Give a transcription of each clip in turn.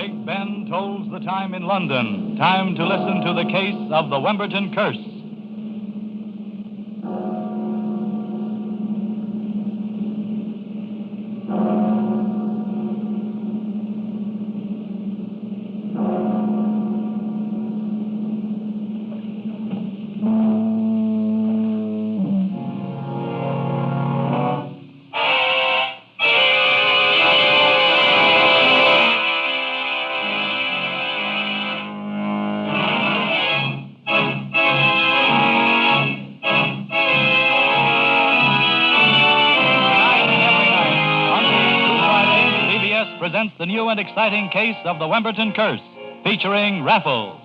Big Ben tolls the time in London. Time to listen to the case of the Wemberton curse. Presents the new and exciting case of the Wemberton curse, featuring Raffles.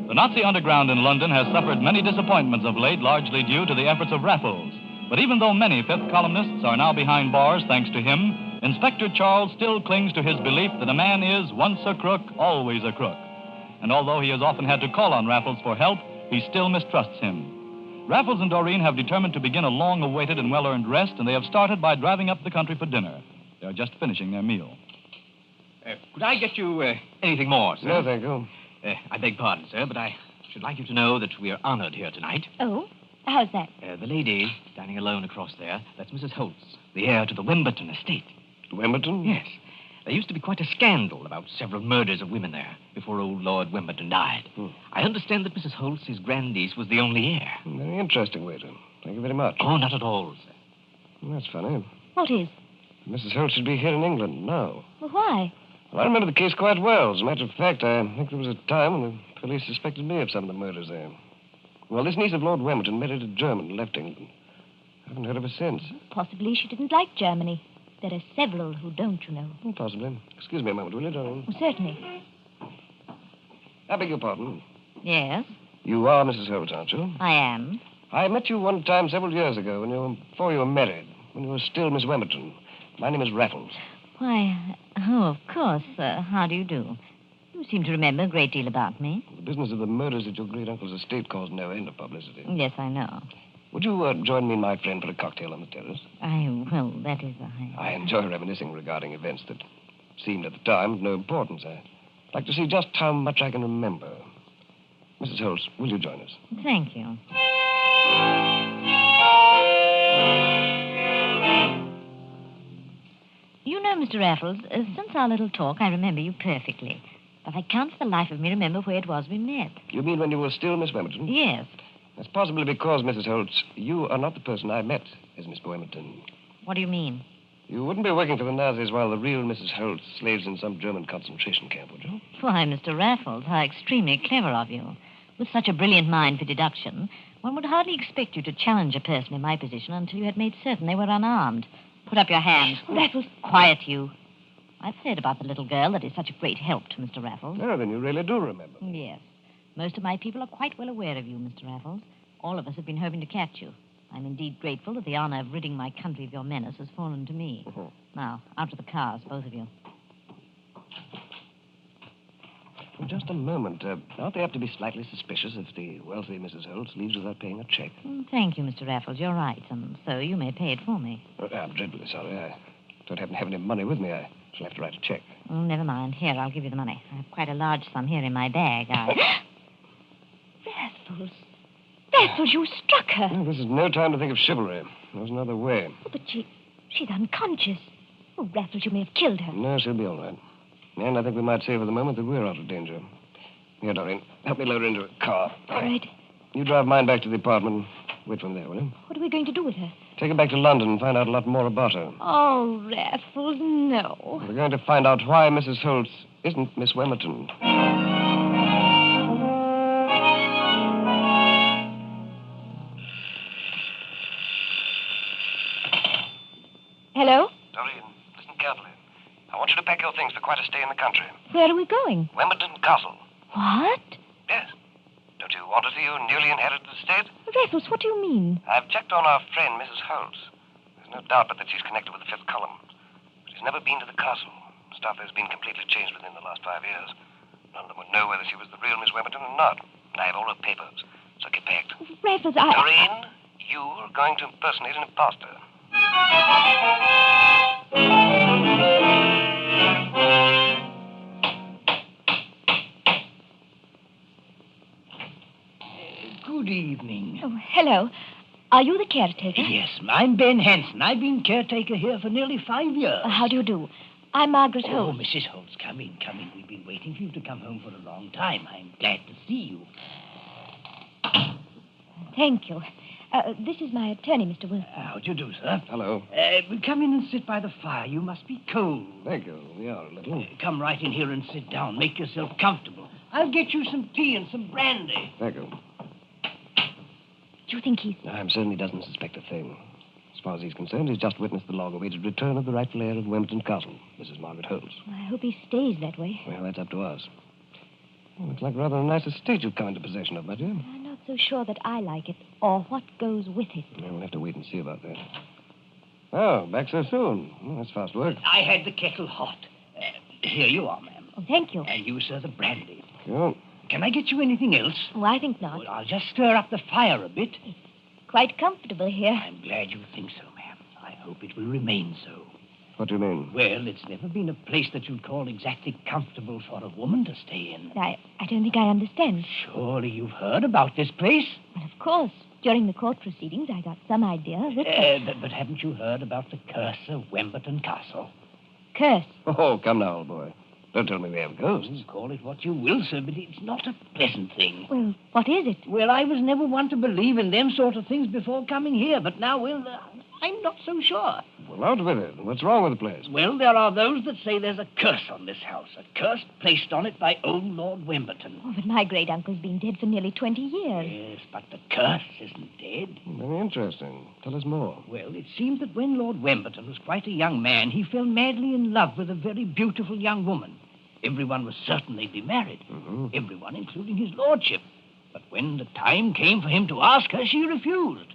The Nazi underground in London has suffered many disappointments of late, largely due to the efforts of Raffles. But even though many fifth columnists are now behind bars thanks to him, Inspector Charles still clings to his belief that a man is once a crook, always a crook. And although he has often had to call on Raffles for help, he still mistrusts him. Raffles and Doreen have determined to begin a long-awaited and well-earned rest, and they have started by driving up the country for dinner. They are just finishing their meal. Could I get you anything more, sir? No, thank you. I beg pardon, sir, but I should like you to know that we are honored here tonight. Oh? How's that? The lady standing alone across there, that's Mrs. Holtz, the heir to the Wemberton estate. Wemberton? Yes. There used to be quite a scandal about several murders of women there before old Lord Wemberton died. I understand that Mrs. Holtz, his grandniece, was the only heir. Very interesting, waiter. Thank you very much. Oh, not at all, sir. That's funny. What is? Mrs. Holt should be here in England now. Well, why? Well, I remember the case quite well. As a matter of fact, I think there was a time when the police suspected me of some of the murders there. Well, this niece of Lord Wemberton married a German and left England. I haven't heard of her since. Possibly she didn't like Germany. There are several who don't, you know. Possibly. Excuse me a moment, will you, Doreen? Certainly. I beg your pardon. Yes, You are Mrs. Holt, aren't you? I am. I met you one time several years ago before you were married, when you were still Miss Wemberton. My name is Raffles. Why, of course. How do you do? You seem to remember a great deal about me. The business of the murders at your great-uncle's estate caused no end of publicity. Yes, I know. Would you join me and my friend for a cocktail on the terrace? Well, that is... I enjoy reminiscing regarding events that seemed at the time of no importance. I'd like to see just how much I can remember. Mrs. Holtz, will you join us? Thank you. You know, Mr. Raffles, since our little talk, I remember you perfectly. But I can't for the life of me remember where it was we met. You mean when you were still Miss Wemberton? Yes. That's possibly because, Mrs. Holtz, you are not the person I met as Miss Wemberton. What do you mean? You wouldn't be working for the Nazis while the real Mrs. Holtz slaves in some German concentration camp, would you? Why, Mr. Raffles, how extremely clever of you. With such a brilliant mind for deduction, one would hardly expect you to challenge a person in my position until you had made certain they were unarmed. Put up your hands. Raffles. Quiet, you. I've said about the little girl that is such a great help to Mr. Raffles. Oh, then you really do remember. Yes. Most of my people are quite well aware of you, Mr. Raffles. All of us have been hoping to catch you. I'm indeed grateful that the honor of ridding my country of your menace has fallen to me. Uh-huh. Now, out to the cars, both of you. Well, just a moment. Aren't they apt to be slightly suspicious if the wealthy Mrs. Holtz leaves without paying a check? Thank you, Mr. Raffles. You're right, and so you may pay it for me. I'm dreadfully sorry. I don't happen to have any money with me. I shall have to write a check. Oh, never mind. Here, I'll give you the money. I have quite a large sum here in my bag. Raffles. Raffles, you struck her. Well, this is no time to think of chivalry. There's another way. Oh, but she's unconscious. Oh, Raffles, you may have killed her. No, she'll be all right. And I think we might say for the moment that we're out of danger. Here, Doreen, help me load her into a car. All right. You drive mine back to the apartment. Wait from there, will you? What are we going to do with her? Take her back to London and find out a lot more about her. Oh, Raffles, no. We're going to find out why Mrs. Holtz isn't Miss Wemberton. Hello? Doreen, listen carefully. I want you to pack your things for quite a stay in the country. Where are we going? Wemberton Castle. What? Yes. Don't you want to see your newly inherited estate? Raffles, what do you mean? I've checked on our friend, Mrs. Holtz. There's no doubt but that she's connected with the fifth column. But she's never been to the castle. Stuff has been completely changed within the last 5 years. None of them would know whether she was the real Miss Wemberton or not. And I have all her papers. So get packed. Raffles, Doreen, you are going to impersonate an imposter. Good evening. Oh, hello. Are you the caretaker? Yes, I'm Ben Hanson. I've been caretaker here for nearly 5 years. How do you do? I'm Margaret Oh, Holt. Mrs. Holtz, come in, come in. We've been waiting for you to come home for a long time. I'm glad to see you. Thank you. This is my attorney, Mr. Wilson. How do you do, sir? Hello. Come in and sit by the fire. You must be cold. Thank you. We are a little. Come right in here and sit down. Make yourself comfortable. I'll get you some tea and some brandy. Thank you. Do you think he's... I'm certain he doesn't suspect a thing. As far as he's concerned, he's just witnessed the long-awaited return of the rightful heir of Wemberton Castle, Mrs. Margaret Holtz. I hope he stays that way. Well, that's up to us. Well, looks like rather a nice estate you've come into possession of, my dear. I'm not so sure that I like it, or what goes with it. Well, we'll have to wait and see about that. Oh, back so soon. Well, that's fast work. I had the kettle hot. Here you are, ma'am. Oh, thank you. And you, sir, the brandy. Sure. Can I get you anything else? Oh, I think not. Well, I'll just stir up the fire a bit. Quite comfortable here. I'm glad you think so, ma'am. I hope it will remain so. What do you mean? Well, it's never been a place that you'd call exactly comfortable for a woman to stay in. I don't think I understand. Surely you've heard about this place? Well, of course. During the court proceedings, I got some idea of it. But haven't you heard about the curse of Wemberton Castle? Curse. Oh, come now, old boy. Don't tell me they have ghosts. Call it what you will, sir, but it's not a pleasant thing. Well, what is it? Well, I was never one to believe in them sort of things before coming here, but now, I'm not so sure. Well, out with it. What's wrong with the place? Well, there are those that say there's a curse on this house, a curse placed on it by old Lord Wemberton. Oh, but my great-uncle's been dead for nearly 20 years. Yes, but the curse isn't dead. Very interesting. Tell us more. Well, it seems that when Lord Wemberton was quite a young man, he fell madly in love with a very beautiful young woman. Everyone was certain they'd be married. Mm-hmm. Everyone, including his lordship. But when the time came for him to ask her, she refused.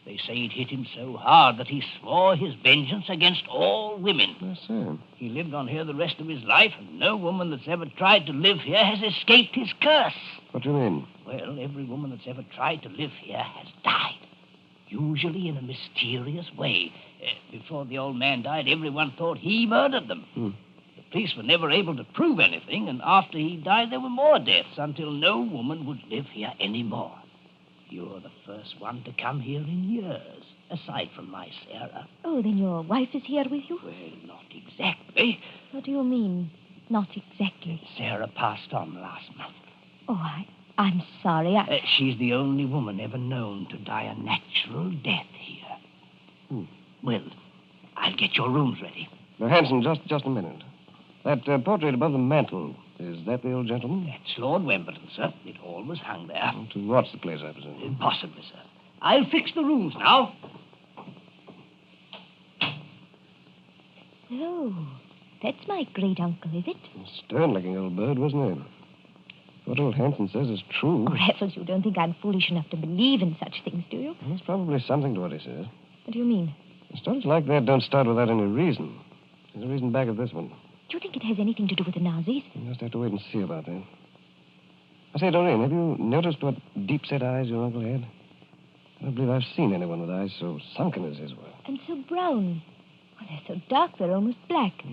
They say it hit him so hard that he swore his vengeance against all women. I see. He lived on here the rest of his life, and no woman that's ever tried to live here has escaped his curse. What do you mean? Well, every woman that's ever tried to live here has died. Usually in a mysterious way. Before the old man died, everyone thought he murdered them. The police were never able to prove anything, and after he died, there were more deaths until no woman would live here anymore. You're the first one to come here in years, aside from my Sarah. Oh, then your wife is here with you? Well, not exactly. What do you mean, not exactly? Sarah passed on last month. Oh, I'm sorry. She's the only woman ever known to die a natural death here. Well, I'll get your rooms ready. Now, Hanson, just a minute. That portrait above the mantel, is that the old gentleman? That's Lord Wemberton, sir. It always hung there. To watch the place, I presume. Possibly, sir. I'll fix the rooms now. Oh, that's my great-uncle, is it? A stern-looking old bird, wasn't he? What old Hanson says is true. Oh, Raffles, you don't think I'm foolish enough to believe in such things, do you? There's probably something to what he says. What do you mean? Stories like that don't start without any reason. There's a reason back of this one. Do you think it has anything to do with the Nazis? We'll just have to wait and see about that. I say, Doreen, have you noticed what deep-set eyes your uncle had? I don't believe I've seen anyone with eyes so sunken as his were. And so brown. Well, they're so dark, they're almost black.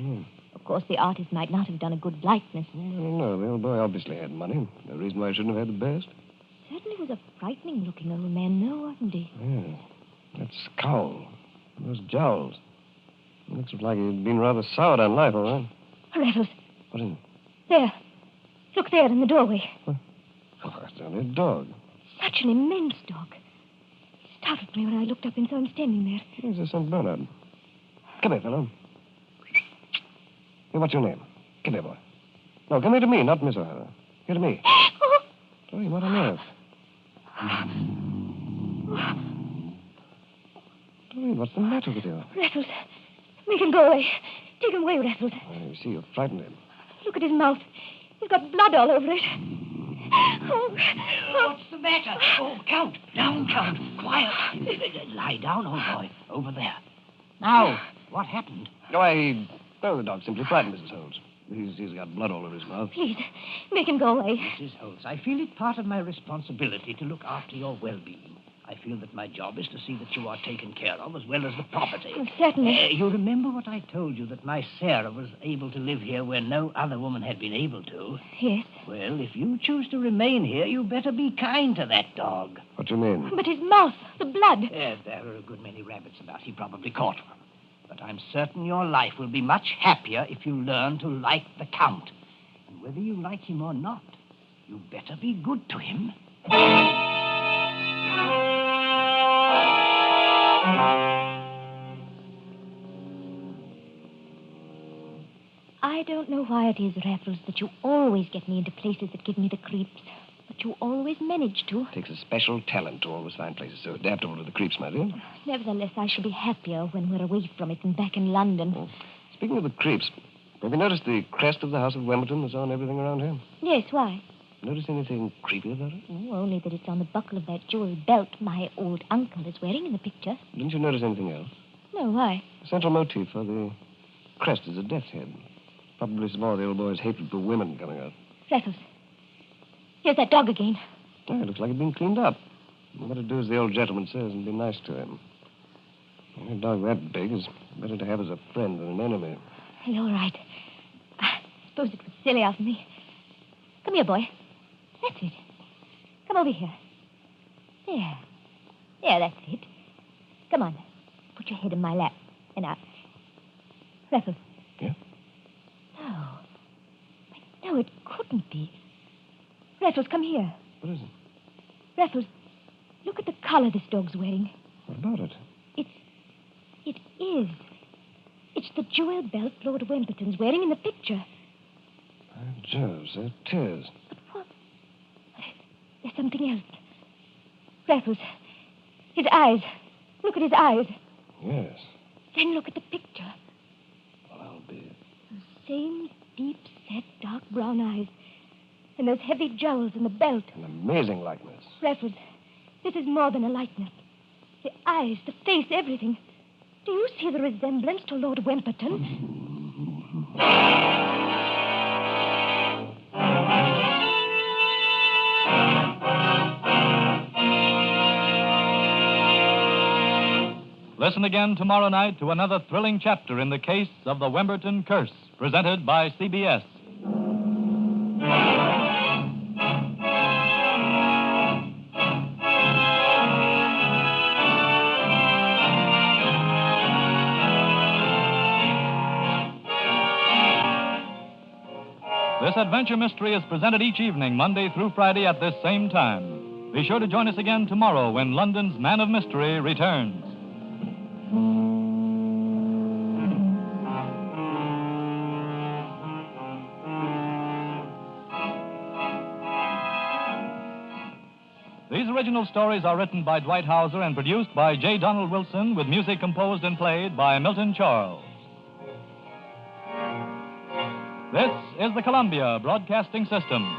Of course, the artist might not have done a good likeness. I don't know. The old boy obviously had money. No reason why he shouldn't have had the best. Certainly was a frightening-looking old man, though, wasn't he? Yeah. That scowl. Those jowls. It looks like he'd been rather soured on life, all right. Raffles. What is it? There. Look there in the doorway. Oh, that's only a dog. Such an immense dog. It startled me when I looked up and saw him standing there. Here's a St. Bernard. Come here, fellow. Hey, what's your name? Come here, boy. No, come here to me, not Miss O'Hara. Here to me. Oh! Doreen, what on earth? Doreen, what's the matter with you? Raffles. Make him go away. Take him away, Raffles. You see, you've frightened him. Look at his mouth. He's got blood all over it. Oh. What's the matter? Oh, Count. Down, Count. Quiet. Lie down, old boy. Over there. Now, what happened? Oh, the dog simply frightened Mrs. Holmes. He's got blood all over his mouth. Please, make him go away. Mrs. Holmes, I feel it part of my responsibility to look after your well-being. I feel that my job is to see that you are taken care of as well as the property. Oh, certainly. You remember what I told you, that my Sarah was able to live here where no other woman had been able to? Yes. Well, if you choose to remain here, you better be kind to that dog. What do you mean? But his mouth, the blood. Yes, there are a good many rabbits about. He probably caught one. But I'm certain your life will be much happier if you learn to like the Count. And whether you like him or not, you better be good to him. I don't know why it is, Raffles, that you always get me into places that give me the creeps. But you always manage to. It takes a special talent to always find places so adaptable to the creeps, my dear. Nevertheless, I shall be happier when we're away from it and back in London. Oh. Speaking of the creeps, have you noticed the crest of the house of Wemberton that's on everything around here? Yes, why? Notice anything creepy about it? Oh, only that it's on the buckle of that jeweled belt my old uncle is wearing in the picture. Didn't you notice anything else? No, why? The central motif for the crest is a death's head. Probably some more of the old boy's hatred for women coming out. Raffles, here's that dog again. Yeah, it looks like it's been cleaned up. You better do as the old gentleman says and be nice to him. A dog that big is better to have as a friend than an enemy. Well, all right. I suppose it was silly of me. Come here, boy. That's it. Come over here. There. There, that's it. Come on. Put your head in my lap. And now. Raffles. Yeah? No. No, it couldn't be. Raffles, come here. What is it? Raffles, look at the collar this dog's wearing. What about it? It is. It's the jewel belt Lord Wemberton's wearing in the picture. By Jove, so it is. But what? There's something else. Raffles, his eyes. Look at his eyes. Yes. Then look at the picture. Well, I'll be... Those same deep-set, dark brown eyes. And those heavy jowls in the belt. An amazing likeness. Raffles, this is more than a likeness. The eyes, the face, everything. Do you see the resemblance to Lord Wemberton? Listen again tomorrow night to another thrilling chapter in the case of the Wemberton Curse, presented by CBS. This adventure mystery is presented each evening, Monday through Friday at this same time. Be sure to join us again tomorrow when London's Man of Mystery returns. These original stories are written by Dwight Hauser and produced by J. Donald Wilson, with music composed and played by Milton Charles. This is the Columbia Broadcasting System.